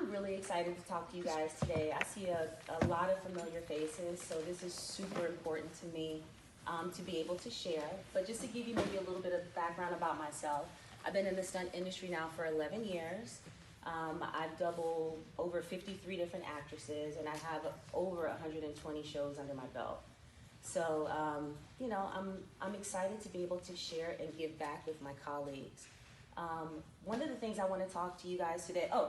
I'm really excited to talk to you guys today. I see a lot of familiar faces, so this is super important to me to be able to share. But just to give you maybe a little bit of background about myself, I've been in the stunt industry now for 11 years. I've doubled over 53 different actresses, and I have over 120 shows under my belt. So, you know, I'm excited to be able to share and give back with my colleagues. One of the things I want to talk to you guys today, a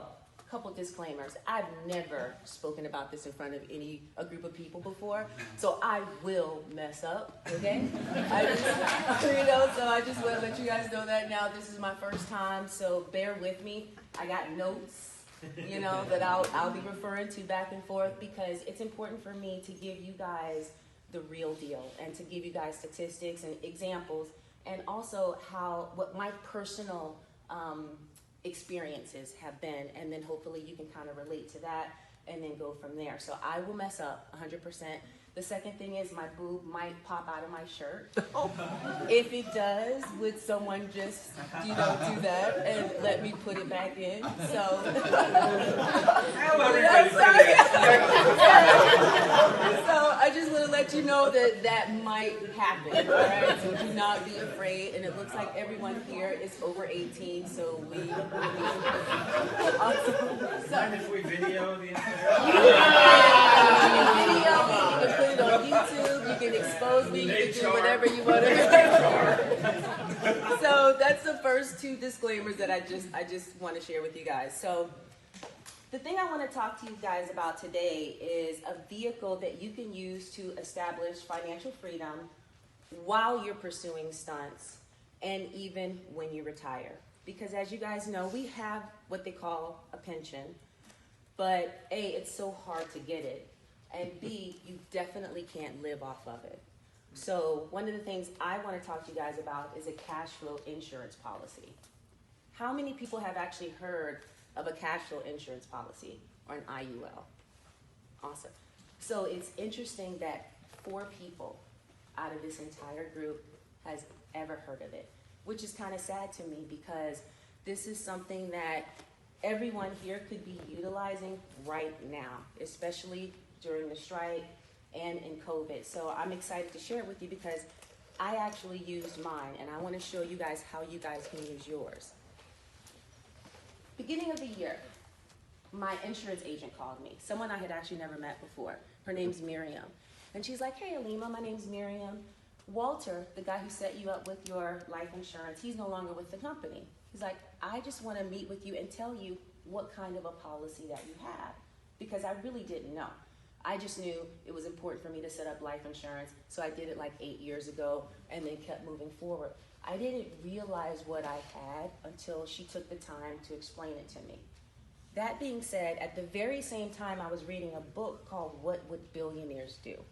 couple disclaimers. I've never spoken about this in front of a group of people before, so I will mess up, okay? So I just want to let you guys know that now. This is my first time, so bear with me. I got notes, that I'll be referring to back and forth, because it's important for me to give you guys the real deal and to give you guys statistics and examples, and also what my personal experiences have been, and then hopefully you can kind of relate to that and then go from there. So I will mess up 100%. The second thing is my boob might pop out of my shirt. If it does, would someone just, do that and let me put it back in? So, I just want to let you know that might happen, all right? So do not be afraid. And it looks like everyone here is over 18, so we And if we video the entire you can put it on YouTube, you can expose me, you can do whatever you want to. So that's the first two disclaimers that I just want to share with you guys. So the thing I want to talk to you guys about today is a vehicle that you can use to establish financial freedom while you're pursuing stunts and even when you retire. Because as you guys know, we have what they call a pension, but A, it's so hard to get it, and B, you definitely can't live off of it. So one of the things I want to talk to you guys about is a cash flow insurance policy. How many people have actually heard of a cash flow insurance policy or an IUL? Awesome. So it's interesting that 4 people out of this entire group has ever heard of it, which is kind of sad to me, because this is something that everyone here could be utilizing right now, especially during the strike and in COVID. So I'm excited to share it with you because I actually used mine, and I want to show you guys how you guys can use yours. Beginning of the year, my insurance agent called me, someone I had actually never met before. Her name's Miriam. And she's like, "Hey, Alyma, my name's Miriam. Walter, the guy who set you up with your life insurance, he's no longer with the company." He's like, "I just want to meet with you and tell you what kind of a policy that you have," because I really didn't know. I just knew it was important for me to set up life insurance, so I did it like 8 years ago and then kept moving forward. I didn't realize what I had until she took the time to explain it to me. That being said, at the very same time, I was reading a book called What Would Billionaires Do?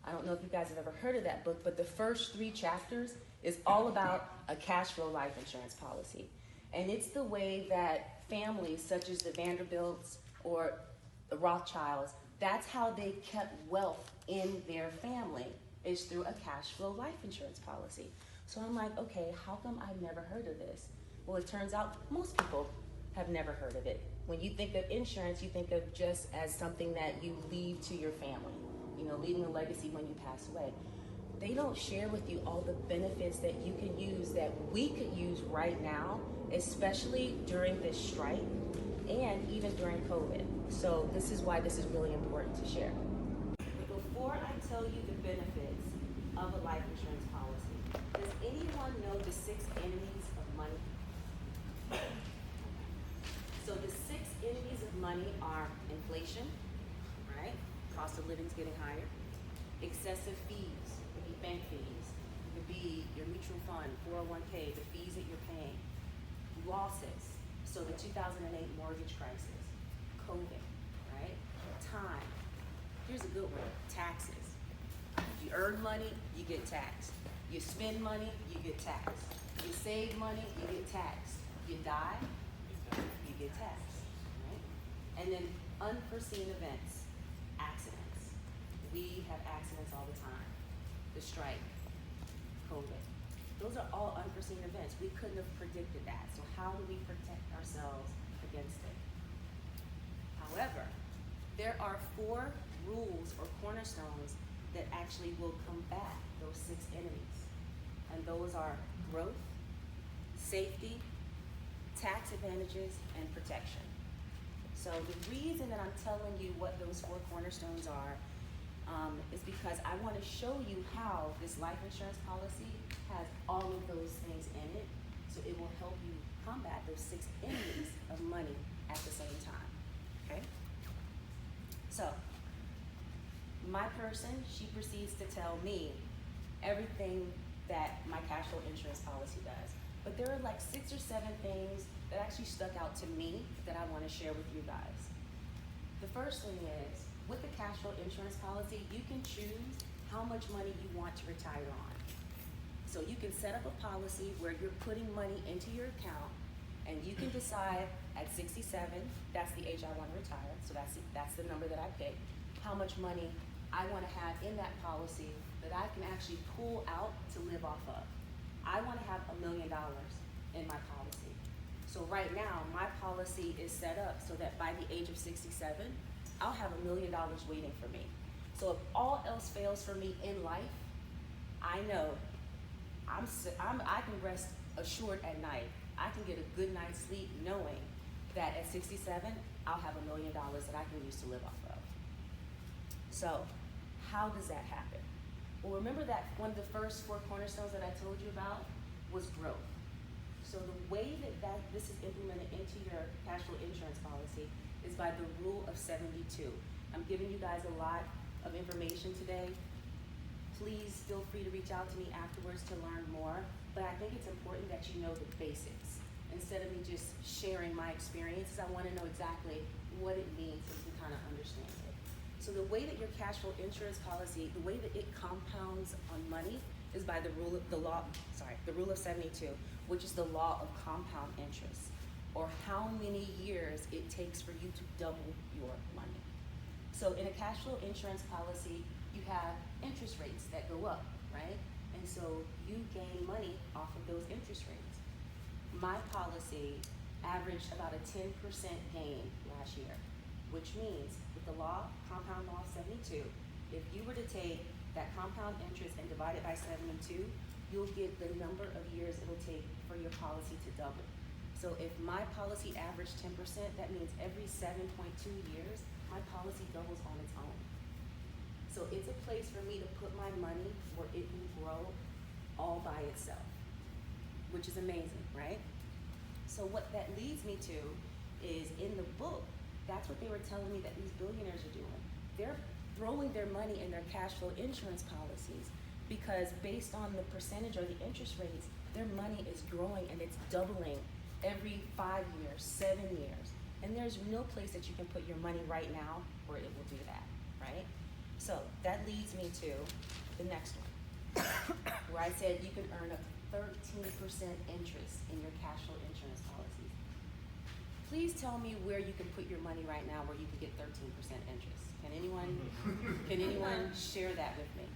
I don't know if you guys have ever heard of that book, but the first 3 chapters is all about a cash flow life insurance policy. And it's the way that families such as the Vanderbilts or the Rothschilds, that's how they kept wealth in their family, is through a cash flow life insurance policy. So I'm like, okay, how come I've never heard of this? Well, it turns out most people have never heard of it. When you think of insurance, you think of just as something that you leave to your family, leaving a legacy when you pass away. They don't share with you all the benefits that you can use, that we could use right now, especially during this strike and even during COVID. So this is why this is really important to share. But before I tell you the benefits of a life insurance policy, does anyone know the 6 enemies of money? So the 6 enemies of money are inflation, right? Cost of living is getting higher. Excessive fees, it could be bank fees, it could be your mutual fund, 401k, the fees that you're paying. Losses, so the 2008 mortgage crisis, COVID, right? Time, here's a good one, taxes. You earn money, you get taxed. You spend money, you get taxed. You save money, you get taxed. You die, you get taxed, right? And then unforeseen events, accidents. We have accidents all the time. The strike, COVID. Those are all unforeseen events. We couldn't have predicted that. So how do we protect ourselves against it? there are 4 rules or cornerstones that actually will combat those 6 enemies. And those are growth, safety, tax advantages, and protection. So the reason that I'm telling you what those 4 cornerstones are is because I want to show you how this life insurance policy has all of those things in it, so it will help you combat those 6 enemies of money at the same time, okay? So, my person, she proceeds to tell me everything that my cash flow insurance policy does. But there are like 6 or 7 things that actually stuck out to me that I want to share with you guys. The first thing is, with the cash flow insurance policy, you can choose how much money you want to retire on. So you can set up a policy where you're putting money into your account, and you can decide at 67, that's the age I want to retire, so that's the number that I pick, how much money I want to have in that policy that I can actually pull out to live off of. I want to have $1 million in my policy. So right now, my policy is set up so that by the age of 67, I'll have $1 million waiting for me. So if all else fails for me in life, I know I can rest assured at night. I can get a good night's sleep knowing that at 67, I'll have $1 million that I can use to live off of. So how does that happen? Well, remember that one of the first 4 cornerstones that I told you about was growth. So the way that this is implemented into your cash flow insurance policy is by the rule of 72. I'm giving you guys a lot of information today. Please feel free to reach out to me afterwards to learn more, but I think it's important that you know the basics. Instead of me just sharing my experiences, I want to know exactly what it means so you can kind of understand it. So the way that your cash flow insurance policy, the way that it compounds on money is by the rule of 72, which is the law of compound interest, or how many years it takes for you to double your money. So in a cash flow insurance policy, you have interest rates that go up, right? And so you gain money off of those interest rates. My policy averaged about a 10% gain last year, which means with the compound law of 72, if you were to take that compound interest and divide it by 72, you'll get the number of years it'll take for your policy to double. So if my policy averaged 10%, that means every 7.2 years, my policy doubles on its own. So it's a place for me to put my money where it will grow all by itself, which is amazing, right? So what that leads me to is in the book, that's what they were telling me that these billionaires are doing. They're throwing their money in their cash flow insurance policies because based on the percentage or the interest rates, their money is growing and it's doubling every 5 years, 7 years. And there's no place that you can put your money right now where it will do that, right? So that leads me to the next one, where I said you can earn a 13% interest in your cash flow insurance policies. Please tell me where you can put your money right now where you can get 13% interest. Can anyone share that with me?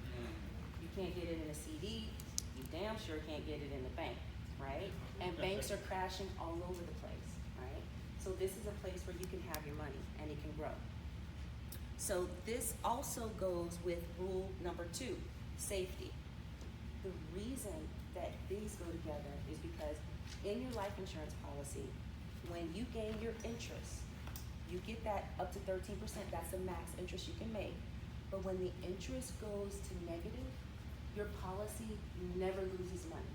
You can't get it in a CD, you damn sure can't get it in the bank, right? And banks are crashing all over the place, right? So this is a place where you can have your money and it can grow. So this also goes with rule number 2, safety. The reason that these go together is because in your life insurance policy, when you gain your interest, you get that up to 13%, that's the max interest you can make. But when the interest goes to negative, your policy never loses money.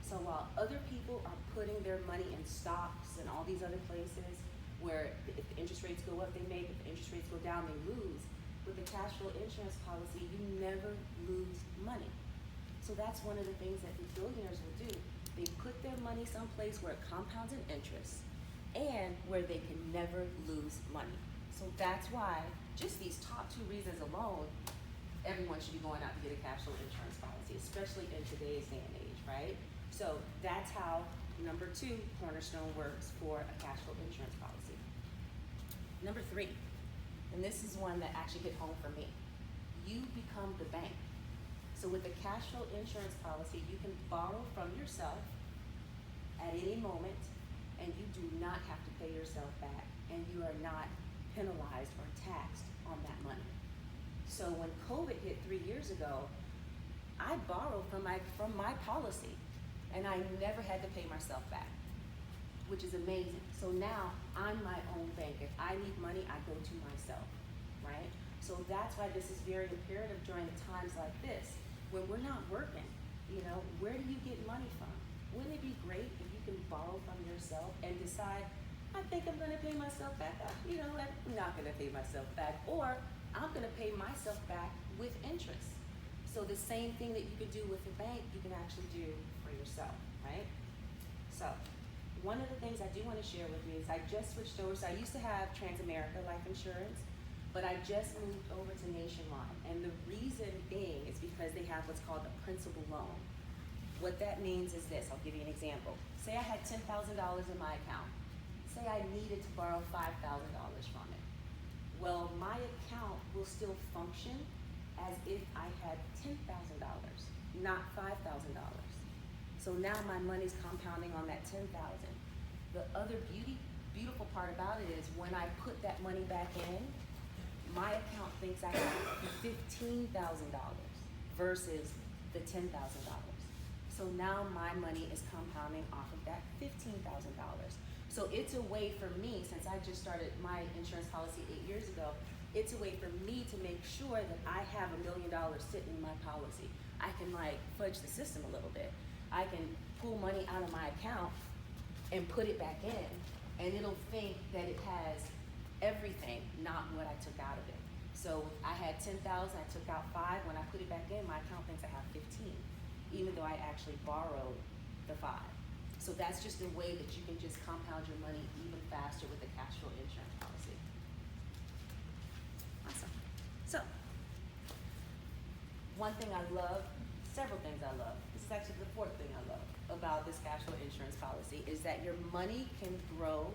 So while other people are putting their money in stocks and all these other places where if the interest rates go up, they make, if the interest rates go down, they lose. With the cash flow insurance policy, you never lose money. So that's one of the things that the billionaires will do. They put their money someplace where it compounds in interest and where they can never lose money. So that's why, just these top 2 reasons alone, everyone should be going out to get a cash flow insurance policy, especially in today's day and age, right? So that's how number 2 cornerstone works for a cash flow insurance policy. Number 3, and this is one that actually hit home for me. You become the bank. So with the cash flow insurance policy, you can borrow from yourself at any moment, and you do not have to pay yourself back, and you are not penalized or taxed on that money. So when COVID hit 3 years ago, I borrowed from my policy, and I never had to pay myself back, which is amazing. So now I'm my own bank. If I need money, I go to myself, right? So that's why this is very imperative during times like this, when we're not working. You know, where do you get money from? Wouldn't it be great if you can borrow from yourself and decide, I think I'm gonna pay myself back. You know, I'm not gonna pay myself back, or I'm gonna pay myself back with interest. So the same thing that you could do with the bank, you can actually do for yourself, right? So one of the things I do want to share with you is I just switched over. So I used to have Transamerica life insurance, but I just moved over to Nationwide. And the reason being is because they have what's called a principal loan. What that means is this, I'll give you an example. Say I had $10,000 in my account. Say I needed to borrow $5,000 from it. Well, my account will still function as if I had $10,000, not $5,000. So now my money's compounding on that $10,000. The other beautiful part about it is when I put that money back in, my account thinks I have $15,000 versus the $10,000. So now my money is compounding off of that $15,000. So it's a way for me, since I just started my insurance policy 8 years ago, it's a way for me to make sure that I have $1 million sitting in my policy. I can like fudge the system a little bit. I can pull money out of my account and put it back in, and it'll think that it has everything, not what I took out of it. So I had 10,000, I took out 5. When I put it back in, my account thinks I have 15, even though I actually borrowed the 5. So that's just a way that you can just compound your money even faster with the cash flow insurance policy. Awesome. So, one thing I love, several things I love, this is actually the 4th thing I love about this cash flow insurance policy, is that your money can grow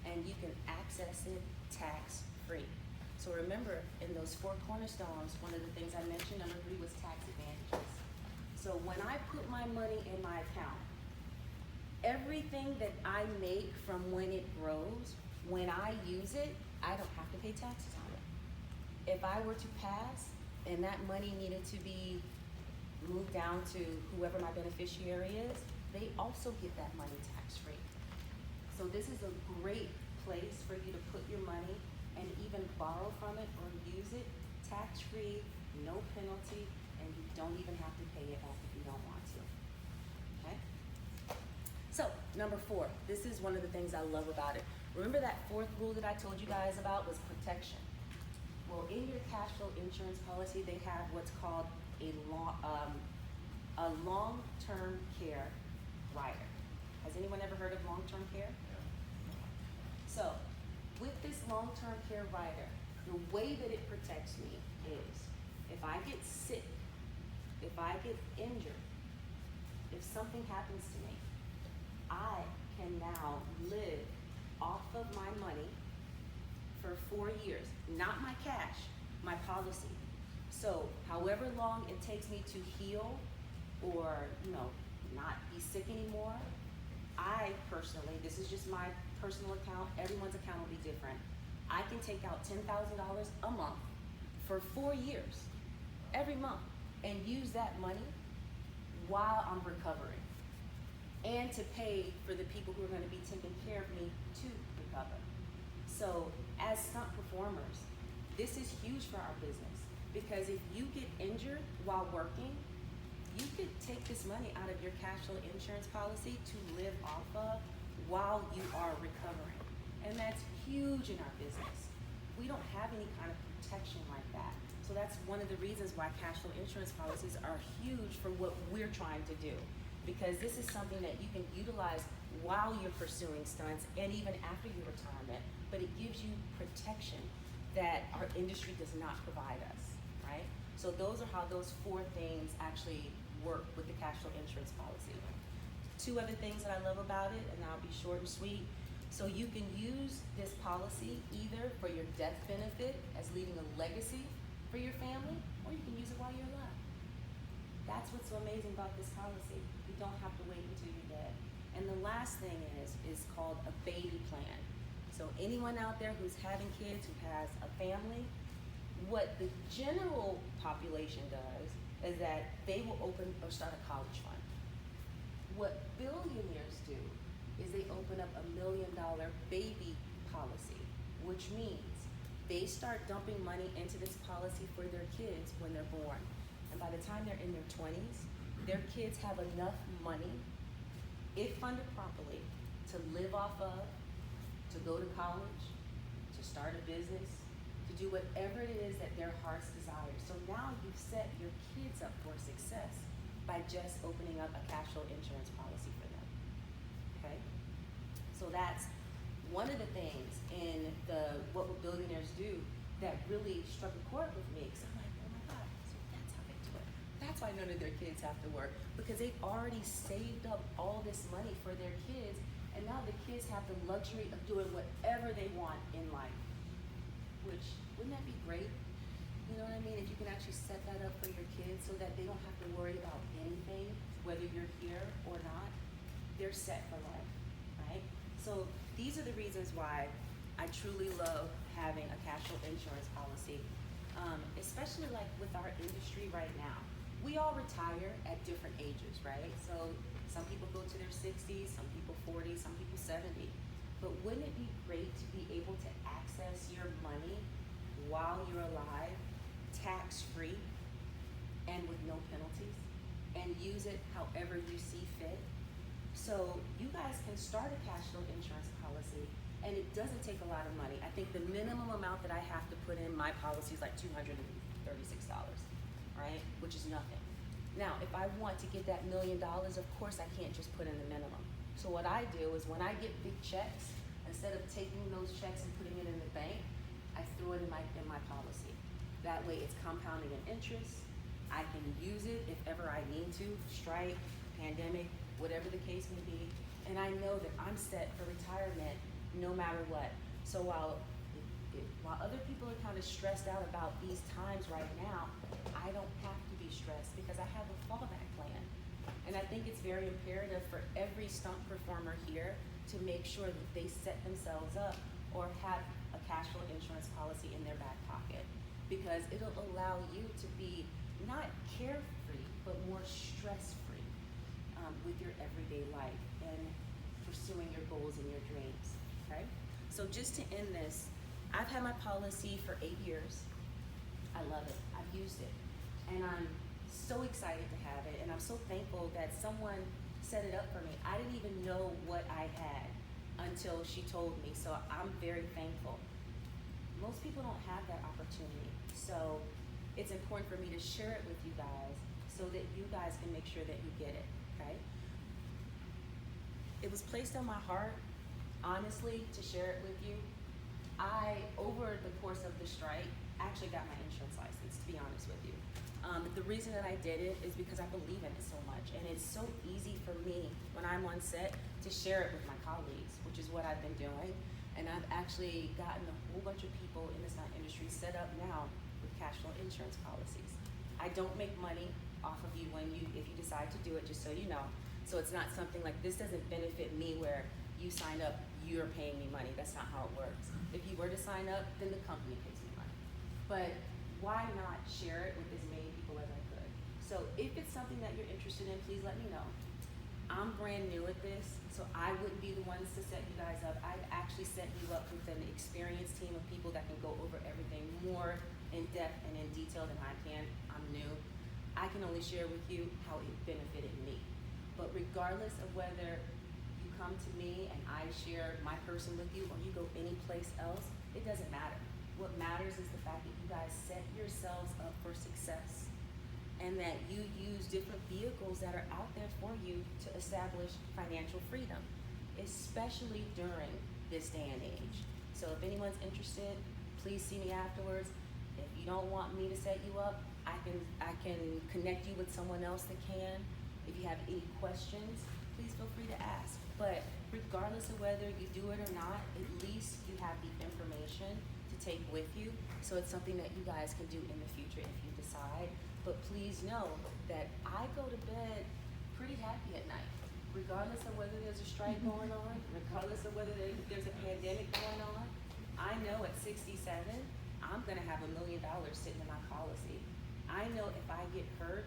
and you can access it tax-free. So remember, in those 4 cornerstones, one of the things I mentioned, number 3 was tax advantages. So when I put my money in my account, everything that I make from when it grows, when I use it, I don't have to pay taxes on it. If I were to pass and that money needed to be moved down to whoever my beneficiary is, they also get that money tax-free. So this is a great place for you to put your money and even borrow from it or use it tax-free, no penalty, and you don't even have to pay it back if you don't want to. Okay? So, number 4, this is one of the things I love about it. Remember that 4th rule that I told you guys about was protection. Well, in your cash flow insurance policy, they have what's called a long-term care rider. Has anyone ever heard of long-term care? So, with this long-term care rider, the way that it protects me is if I get sick, if I get injured, if something happens to me, I can now live off of my money for 4 years. Not my cash, my policy. So however long it takes me to heal or, not be sick anymore, I personally, this is just my personal account, everyone's account will be different. I can take out $10,000 a month for 4 years, every month, and use that money while I'm recovering, and to pay for the people who are going to be taking care of me to recover. So as stunt performers, this is huge for our business, because if you get injured while working, you could take this money out of your cash flow insurance policy to live off of while you are recovering. And that's huge in our business. We don't have any kind of protection like that. So that's one of the reasons why cash flow insurance policies are huge for what we're trying to do, because this is something that you can utilize while you're pursuing stunts and even after your retirement, but it gives you protection that our industry does not provide us, right? So those are how those 4 things actually work with the cash flow insurance policy. 2 other things that I love about it, and I'll be short and sweet. So you can use this policy either for your death benefit as leaving a legacy for your family, or you can use it while you're alive. That's what's so amazing about this policy. You don't have to wait until you're dead. And the last thing is called a baby plan. So anyone out there who's having kids, who has a family, what the general population does is that they will open or start a college fund. What billionaires do is they open up $1 million baby policy, which means they start dumping money into this policy for their kids when they're born. And by the time they're in their 20s, their kids have enough money, if funded properly, to live off of, to go to college, to start a business, to do whatever it is that their hearts desire. So now you've set your kids up for success by just opening up a cash flow insurance policy for them, okay? So that's one of the things in the what would billionaires do that really struck a chord with me, because I'm like, oh my God, so that's how they do it. That's why none of their kids have to work, because they've already saved up all this money for their kids, and now the kids have the luxury of doing whatever they want in life. Which, wouldn't that be great? You know what I mean? If you can actually set that up for your kids so that they don't have to worry about anything, whether you're here or not, they're set for life, right? So these are the reasons why I truly love having a cash flow insurance policy, especially like with our industry right now. We all retire at different ages, right? So some people go to their 60s, some people 40, some people 70. But wouldn't it be great to be able to access your money while you're alive, tax-free, and with no penalties, and use it however you see fit? So you guys can start a cash flow insurance policy, and it doesn't take a lot of money. I think the minimum amount that I have to put in my policy is like $236, right? Which is nothing. Now, if I want to get that $1 million, of course I can't just put in the minimum. So what I do is when I get big checks, instead of taking those checks and putting it in the bank, I throw it in my policy. That way it's compounding in interest. I can use it if ever I need to, strike, pandemic, whatever the case may be. And I know that I'm set for retirement no matter what. So while other people are kind of stressed out about these times right now, I don't have to be stressed because I have a fallback plan. And I think it's very imperative for every stunt performer here to make sure that they set themselves up or have a cash flow insurance policy in their back pocket, because it'll allow you to be not carefree, but more stress-free with your everyday life and pursuing your goals and your dreams, okay? So just to end this, I've had my policy for 8 years. I love it, I've used it, and I'm so excited to have it, and I'm so thankful that someone set it up for me. I didn't even know what I had until she told me, so I'm very thankful. Most people don't have that opportunity, so it's important for me to share it with you guys so that you guys can make sure that you get it, okay? It was placed on my heart, honestly, to share it with you. Over the course of the strike, actually got my insurance license, to be honest with you. The reason that I did it is because I believe in it so much, and it's so easy for me when I'm on set to share it with my colleagues, which is what I've been doing. And I've actually gotten a whole bunch of people in the stunt industry set up now with cash flow insurance policies. I don't make money off of you if you decide to do it, just so you know. So it's not something like, this doesn't benefit me where you signed up, you're paying me money. That's not how it works. If you were to sign up, then the company pays me money. But why not share it with as many people as I could? So if it's something that you're interested in, please let me know. I'm brand new at this, so I wouldn't be the ones to set you guys up. I'd actually set you up with an experienced team of people that can go over everything more in depth and in detail than I can. I'm new. I can only share with you how it benefited me. But regardless of whether you come to me and I share my person with you or you go any place else, it doesn't matter. What matters is the fact that you guys set yourselves up for success, and that you use different vehicles that are out there for you to establish financial freedom, especially during this day and age. So if anyone's interested, please see me afterwards. If you don't want me to set you up, I can connect you with someone else that can. If you have any questions, please feel free to ask. But regardless of whether you do it or not, at least you have the information to take with you. So it's something that you guys can do in the future if you decide. But please know that I go to bed pretty happy at night. regardless of whether there's a strike going on, regardless of whether there's a pandemic going on, I know at 67, I'm gonna have $1 million sitting in my policy. I know if I get hurt,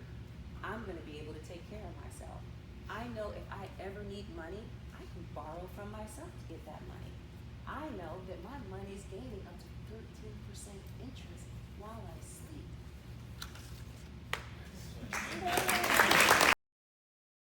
I'm gonna be able to take care of myself. I know if I ever need money, I can borrow from myself to get that money. I know that my money's gaining up to 13% interest